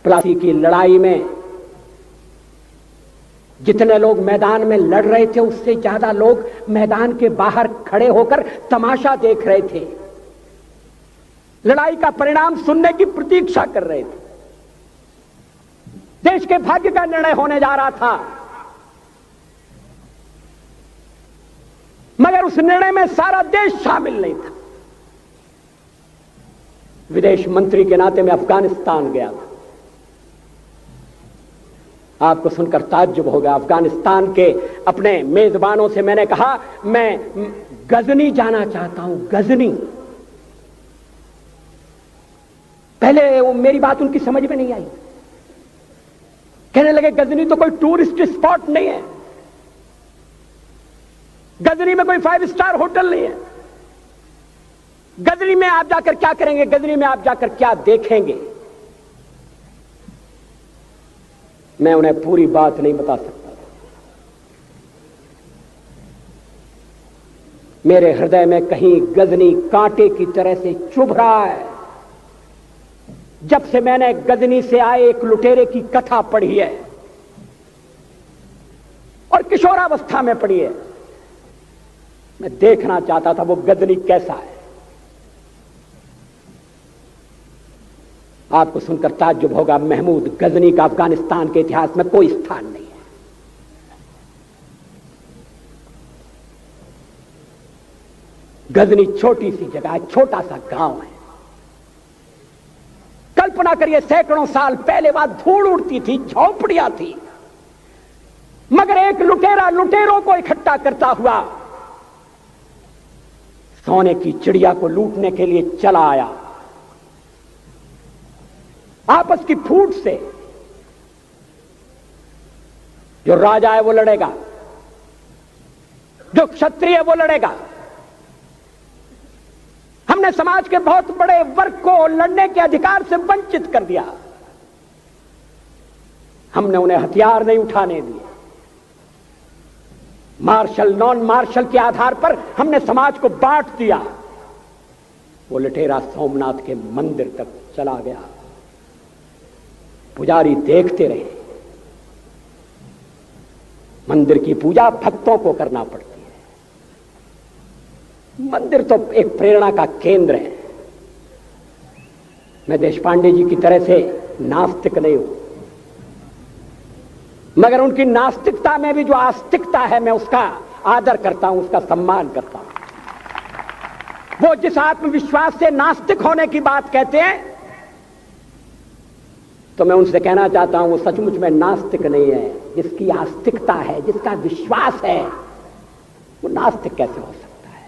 प्लासी की लड़ाई में जितने लोग मैदान में लड़ रहे थे उससे ज्यादा लोग मैदान के बाहर खड़े होकर तमाशा देख रहे थे, लड़ाई का परिणाम सुनने की प्रतीक्षा कर रहे थे। देश के भाग्य का निर्णय होने जा रहा था, मगर उस निर्णय में सारा देश शामिल नहीं था। विदेश मंत्री के नाते मैं अफगानिस्तान गया था। आपको सुनकर ताज्जुब होगा, अफगानिस्तान के अपने मेजबानों से मैंने कहा मैं गजनी जाना चाहता हूं, गजनी। पहले वो मेरी बात उनकी समझ में नहीं आई, कहने लगे गजनी तो कोई टूरिस्ट स्पॉट नहीं है, गजनी में कोई 5 स्टार होटल नहीं है, गजनी में आप जाकर क्या करेंगे, गजनी में आप जाकर क्या देखेंगे। मैं उन्हें पूरी बात नहीं बता सकता था। मेरे हृदय में कहीं गजनी कांटे की तरह से चुभ रहा है। जब से मैंने गजनी से आए एक लुटेरे की कथा पढ़ी है और किशोरावस्था में पढ़ी है, मैं देखना चाहता था वो गजनी कैसा है। आपको सुनकर ताज्जुब होगा, महमूद गजनी का अफगानिस्तान के इतिहास में कोई स्थान नहीं है। गजनी छोटी सी जगह है, छोटा सा गांव है। कल्पना करिए सैकड़ों साल पहले वहां धूल उड़ती थी, झोंपड़ियां थी, मगर एक लुटेरा लुटेरों को इकट्ठा करता हुआ सोने की चिड़िया को लूटने के लिए चला आया। आपस की फूट से जो राजा है वो लड़ेगा, जो क्षत्रिय है वो लड़ेगा। हमने समाज के बहुत बड़े वर्ग को लड़ने के अधिकार से वंचित कर दिया। हमने उन्हें हथियार नहीं उठाने दिए। मार्शल नॉन मार्शल के आधार पर हमने समाज को बांट दिया। वो लुटेरा सोमनाथ के मंदिर तक चला गया। पुजारी देखते रहे। मंदिर की पूजा भक्तों को करना पड़ती है। मंदिर तो एक प्रेरणा का केंद्र है। मैं देशपांडे जी की तरह से नास्तिक नहीं हूं, मगर उनकी नास्तिकता में भी जो आस्तिकता है मैं उसका आदर करता हूं, उसका सम्मान करता हूं। वो जिस आत्मविश्वास से नास्तिक होने की बात कहते हैं, तो मैं उनसे कहना चाहता हूं वो सचमुच में नास्तिक नहीं है। जिसकी आस्तिकता है, जिसका विश्वास है, वो नास्तिक कैसे हो सकता है?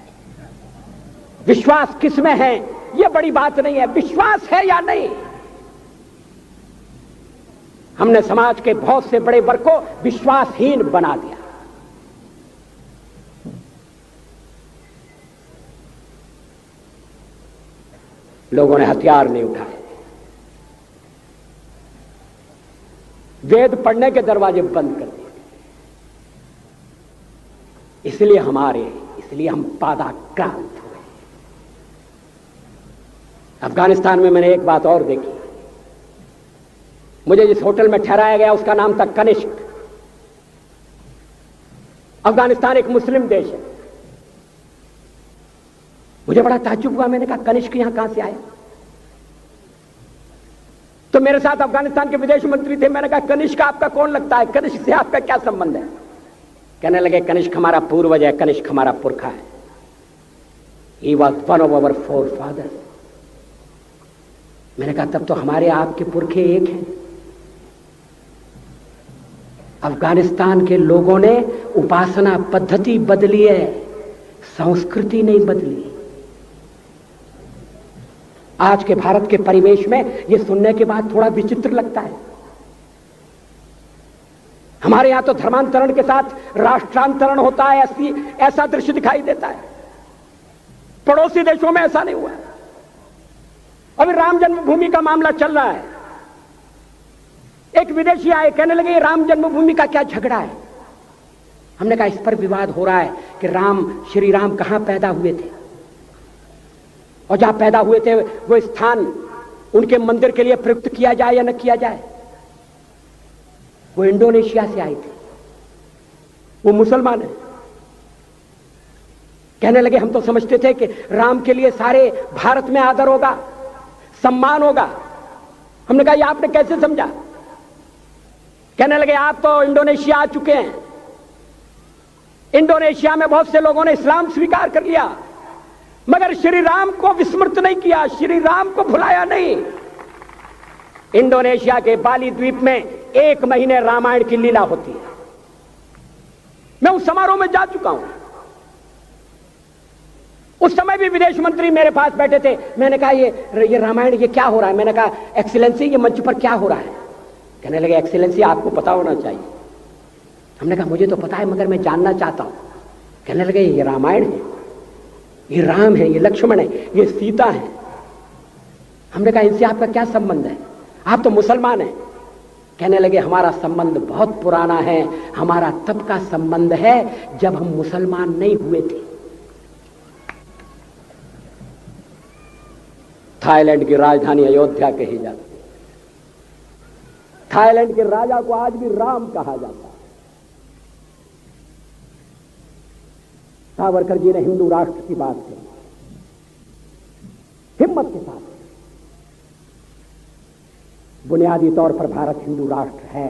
विश्वास किसमें है यह बड़ी बात नहीं है, विश्वास है या नहीं। हमने समाज के बहुत से बड़े वर्ग को विश्वासहीन बना दिया। लोगों ने हथियार नहीं उठाए, वेद पढ़ने के दरवाजे बंद कर दिए। इसलिए हम पादाक्रांत हुए। अफगानिस्तान में मैंने एक बात और देखी। मुझे जिस होटल में ठहराया गया उसका नाम था कनिष्क। अफगानिस्तान एक मुस्लिम देश है। मुझे बड़ा ताज्जुब हुआ। मैंने कहा कनिष्क यहां कहां से आया? तो मेरे साथ अफगानिस्तान के विदेश मंत्री थे। मैंने कहा कनिष्क आपका कौन लगता है, कनिष्क से आपका क्या संबंध है? कहने लगे कनिष्क हमारा पूर्वज है, कनिष्क हमारा पुरखा है। He was one of our forefathers। मैंने कहा तब तो हमारे आपके पुरखे एक हैं। अफगानिस्तान के लोगों ने उपासना पद्धति बदली है, संस्कृति नहीं बदली। आज के भारत के परिवेश में यह सुनने के बाद थोड़ा विचित्र लगता है। हमारे यहां तो धर्मांतरण के साथ राष्ट्रांतरण होता है, ऐसा दृश्य दिखाई देता है। पड़ोसी देशों में ऐसा नहीं हुआ। अभी राम जन्मभूमि का मामला चल रहा है। एक विदेशी आए, कहने लगे राम जन्मभूमि का क्या झगड़ा है? हमने कहा इस पर विवाद हो रहा है कि श्री राम कहां पैदा हुए थे, और जहां पैदा हुए थे वो स्थान उनके मंदिर के लिए प्रयुक्त किया जाए या न किया जाए। वो इंडोनेशिया से आई थी, वो मुसलमान है। कहने लगे हम तो समझते थे कि राम के लिए सारे भारत में आदर होगा, सम्मान होगा। हमने कहा ये आपने कैसे समझा? कहने लगे आप तो इंडोनेशिया आ चुके हैं, इंडोनेशिया में बहुत से लोगों ने इस्लाम स्वीकार कर लिया, मगर श्री राम को विस्मृत नहीं किया, श्री राम को भुलाया नहीं। इंडोनेशिया के बाली द्वीप में 1 महीने रामायण की लीला होती है। मैं उस समारोह में जा चुका हूं। उस समय भी विदेश मंत्री मेरे पास बैठे थे। मैंने कहा ये रामायण ये क्या हो रहा है? मैंने कहा एक्सीलेंसी ये मंच पर क्या हो रहा है? कहने लगे एक्सीलेंसी आपको पता होना चाहिए। हमने कहा मुझे तो पता है मगर मैं जानना चाहता हूं। कहने लगे ये रामायण है, ये राम है, ये लक्ष्मण है, ये सीता है। हमने कहा इनसे आपका क्या संबंध है? आप तो मुसलमान हैं। कहने लगे हमारा संबंध बहुत पुराना है, हमारा तब का संबंध है जब हम मुसलमान नहीं हुए थे। थाईलैंड की राजधानी अयोध्या कही जाती है। थाईलैंड के राजा को आज भी राम कहा जाता है। सावरकर जी ने हिंदू राष्ट्र की बात की, हिम्मत के साथ। बुनियादी तौर पर भारत हिंदू राष्ट्र है।